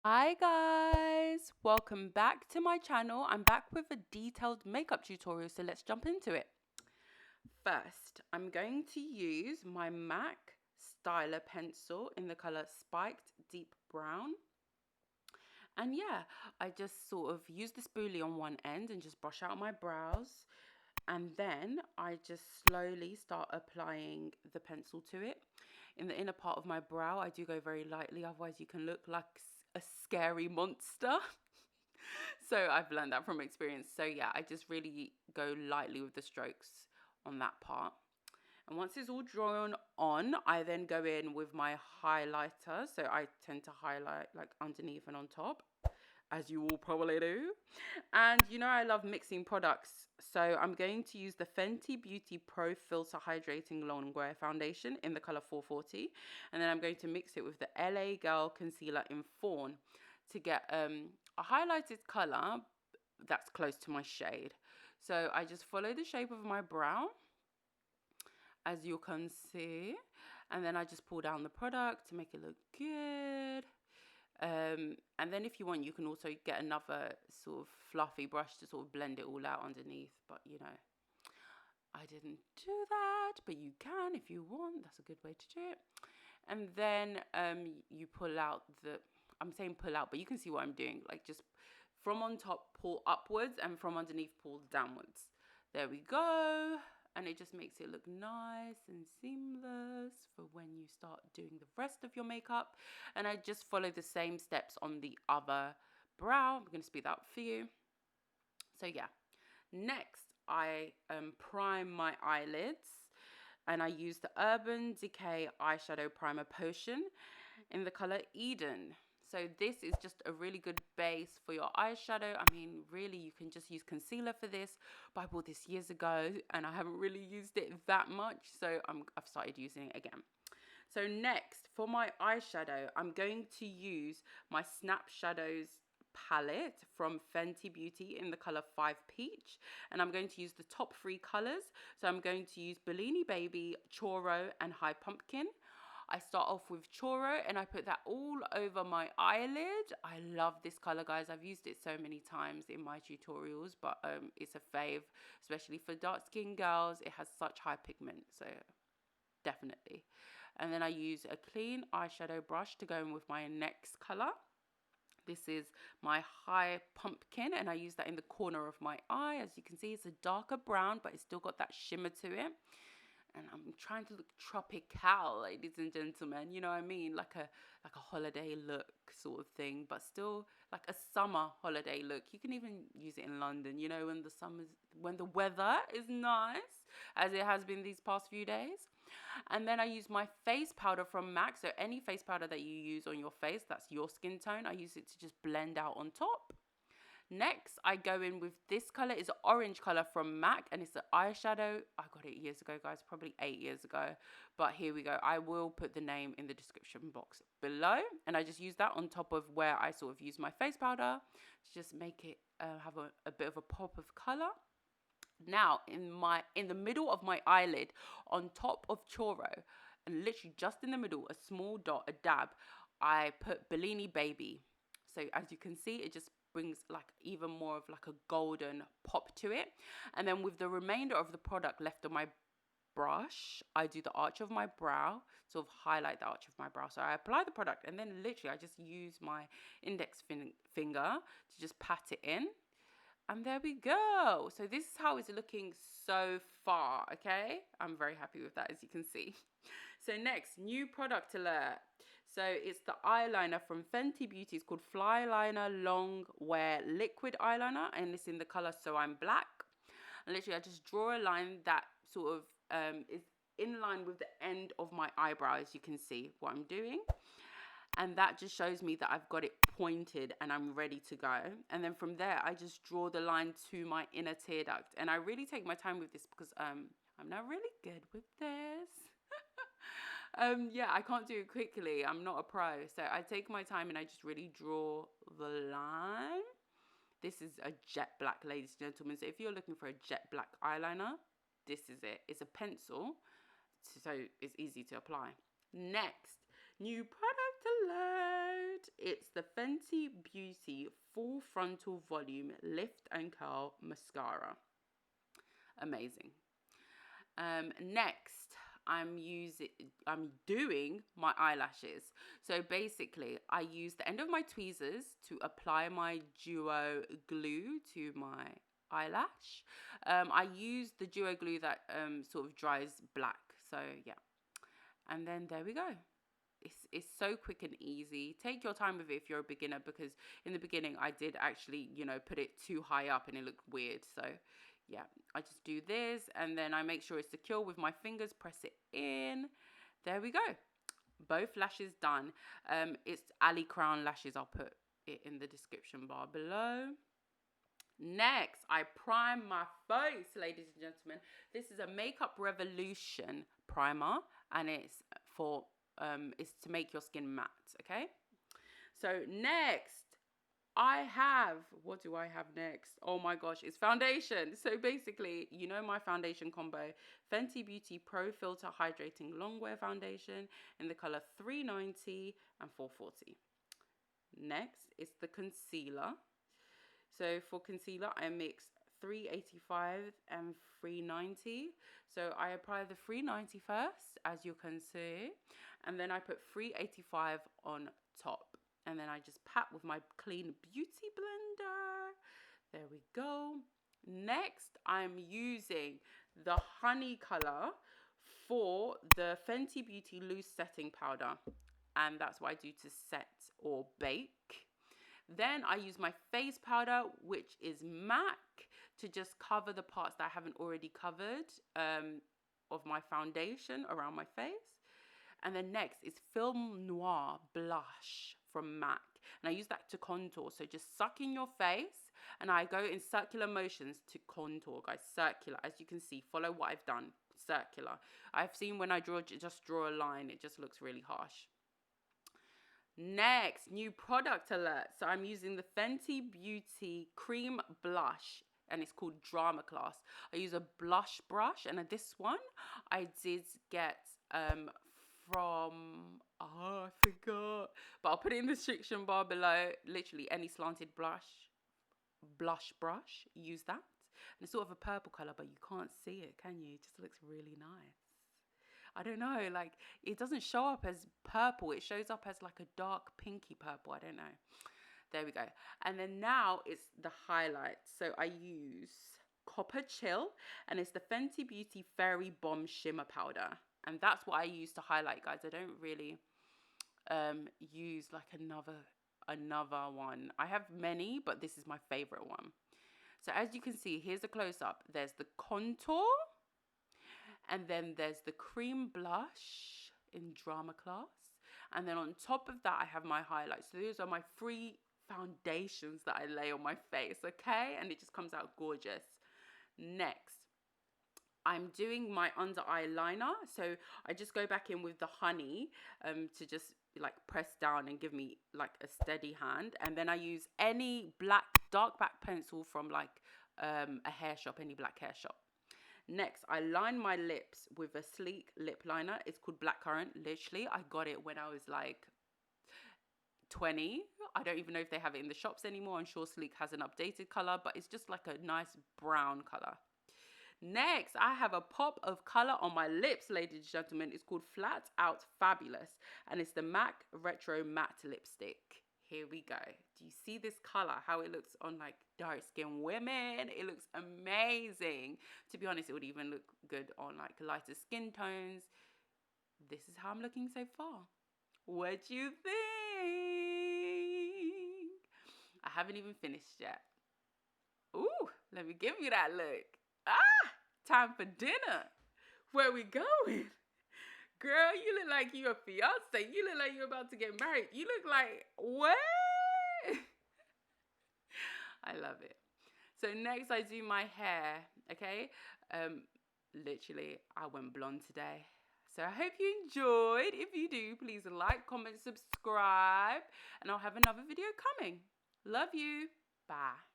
Hi guys, welcome back to my channel. I'm back with a detailed makeup tutorial, so let's jump into it. First, I'm going to use my MAC styler pencil in the color Spiked Deep Brown. And yeah, I just sort of use the spoolie on one end and just brush out my brows. And then I just slowly start applying the pencil to it. In the inner part of my brow, I do go very lightly, otherwise you can look like a scary monster. So I've learned that from experience. So yeah, I just really go lightly with the strokes on that part. And once it's all drawn on, I then go in with my highlighter. So I tend to highlight like underneath and on top, as you all probably do. And you know I love mixing products, so I'm going to use the Fenty Beauty Pro Filter Hydrating Longwear Foundation in the color 440, and then I'm going to mix it with the LA Girl Concealer in Fawn to get a highlighted color that's close to my shade. So I just follow the shape of my brow, as you can see, and then I just pull down the product to make it look good. And then if you want, you can also get another sort of fluffy brush to sort of blend it all out underneath. But, you know, I didn't do that, but you can if you want. That's a good way to do it. And then you pull out I'm saying pull out, but you can see what I'm doing. Like just from on top, pull upwards, and from underneath, pull downwards. There we go. And it just makes it look nice and seamless for when you start doing the rest of your makeup. And I just follow the same steps on the other brow. I'm going to speed that up for you. So yeah, next I prime my eyelids, and I use the Urban Decay eyeshadow primer potion in the color Eden. So this is just a really good base for your eyeshadow. I mean, really, you can just use concealer for this, but I bought this years ago and I haven't really used it that much, so I've started using it again. So next, for my eyeshadow, I'm going to use my Snap Shadows palette from Fenty Beauty in the color 5 Peach, and I'm going to use the top 3 colors. So I'm going to use Bellini Baby, Choro, and High Pumpkin. I start off with Choro and I put that all over my eyelid. I love this color, guys. I've used it so many times in my tutorials, but it's a fave, especially for dark skin girls. It has such high pigment, so definitely. And then I use a clean eyeshadow brush to go in with my next color. This is my High Pumpkin, and I use that in the corner of my eye. As you can see, it's a darker brown, but it's still got that shimmer to it. And I'm trying to look tropical, ladies and gentlemen. You know what I mean? Like a holiday look sort of thing, but still like a summer holiday look. You can even use it in London, you know, when the weather is nice, as it has been these past few days. And then I use my face powder from MAC. So any face powder that you use on your face, that's your skin tone, I use it to just blend out on top. Next, I go in with this color. It's an orange color from MAC, and it's an eyeshadow. I got it years ago, guys, probably 8 years ago. But here we go. I will put the name in the description box below, and I just use that on top of where I sort of use my face powder to just make it have a bit of a pop of color. Now, in the middle of my eyelid, on top of Choro, and literally just in the middle, a small dot, a dab, I put Bellini Baby. So as you can see, it just brings like even more of like a golden pop to it. And then with the remainder of the product left on my brush, I do the arch of my brow, sort of highlight the arch of my brow. So I apply the product, and then literally I just use my index finger to just pat it in. And there we go. So this is how it's looking so far, okay? I'm very happy with that, as you can see. So next, new product alert. So it's the eyeliner from Fenty Beauty. It's called Flyliner Longwear Liquid Eyeliner, and it's in the color So I'm Black. And literally, I just draw a line that sort of is in line with the end of my eyebrow, as you can see what I'm doing. And that just shows me that I've got it pointed and I'm ready to go. And then from there, I just draw the line to my inner tear duct. And I really take my time with this because I'm not really good with this. Yeah, I can't do it quickly. I'm not a pro. So I take my time and I just really draw the line. This is a jet black, ladies and gentlemen. So if you're looking for a jet black eyeliner, this is it. It's a pencil, so it's easy to apply. Next, new product alert. It's the Fenty Beauty Full Frontal Volume Lift and Curl Mascara. Amazing. Next, I'm doing my eyelashes. So basically, I use the end of my tweezers to apply my duo glue to my eyelash. I use the duo glue that sort of dries black. So yeah, and then there we go. It's so quick and easy. Take your time with it if you're a beginner, because in the beginning I did actually, you know, put it too high up and it looked weird. So yeah, I just do this and then I make sure it's secure with my fingers, press it in. There we go. Both lashes done. It's Ali Crown lashes. I'll put it in the description bar below. Next, I prime my face, ladies and gentlemen. This is a Makeup Revolution primer, and it's for it's to make your skin matte. Okay. So next, what do I have next? Oh my gosh, it's foundation. So basically, you know my foundation combo, Fenty Beauty Pro Filter Hydrating Longwear Foundation in the color 390 and 440. Next is the concealer. So for concealer, I mix 385 and 390. So I apply the 390 first, as you can see, and then I put 385 on top. And then I just pat with my clean beauty blender. There we go. Next, I'm using the honey color for the Fenty Beauty Loose Setting Powder. And that's what I do to set or bake. Then I use my face powder, which is MAC, to just cover the parts that I haven't already covered of my foundation around my face. And then next is Film Noir Blush from MAC. And I use that to contour. So just suck in your face. And I go in circular motions to contour, guys. Circular. As you can see, follow what I've done. Circular. I've seen when I just draw a line, it just looks really harsh. Next, new product alert. So I'm using the Fenty Beauty Cream Blush. And it's called Drama Class. I use a blush brush. And this one I did get from, I forgot, but I'll put it in the description bar below. Literally any slanted blush brush, use that. And it's sort of a purple color, but you can't see it, can you? It just looks really nice. I don't know, like it doesn't show up as purple, it shows up as like a dark pinky purple. I don't know. There we go. And then now it's the highlight. So I use Copper Chill, and it's the Fenty Beauty Fairy Bomb Shimmer Powder. And that's what I use to highlight, guys. I don't really use like another one. I have many, but this is my favorite one. So as you can see, here's a close-up. There's the contour, and then there's the cream blush in Drama Class. And then on top of that, I have my highlights. So those are my 3 foundations that I lay on my face, okay? And it just comes out gorgeous. Next, I'm doing my under eye liner. So I just go back in with the honey to just like press down and give me like a steady hand. And then I use any dark black pencil from like a hair shop, any black hair shop. Next, I line my lips with a sleek lip liner. It's called Blackcurrant. Literally, I got it when I was like 20. I don't even know if they have it in the shops anymore. I'm sure Sleek has an updated color, but it's just like a nice brown color. Next, I have a pop of color on my lips, ladies and gentlemen. It's called Flat Out Fabulous, and it's the MAC Retro Matte Lipstick. Here we go. Do you see this color, how it looks on like dark skin women? It looks amazing. To be honest, it would even look good on like lighter skin tones. This is how I'm looking so far. What do you think? I haven't even finished yet. Ooh, let me give you that look. Time for dinner. Where we going? Girl, you look like you a fiance. You look like you're about to get married. You look like, what? I love it. So next I do my hair, okay? Literally, I went blonde today. So I hope you enjoyed. If you do, please like, comment, subscribe, and I'll have another video coming. Love you. Bye.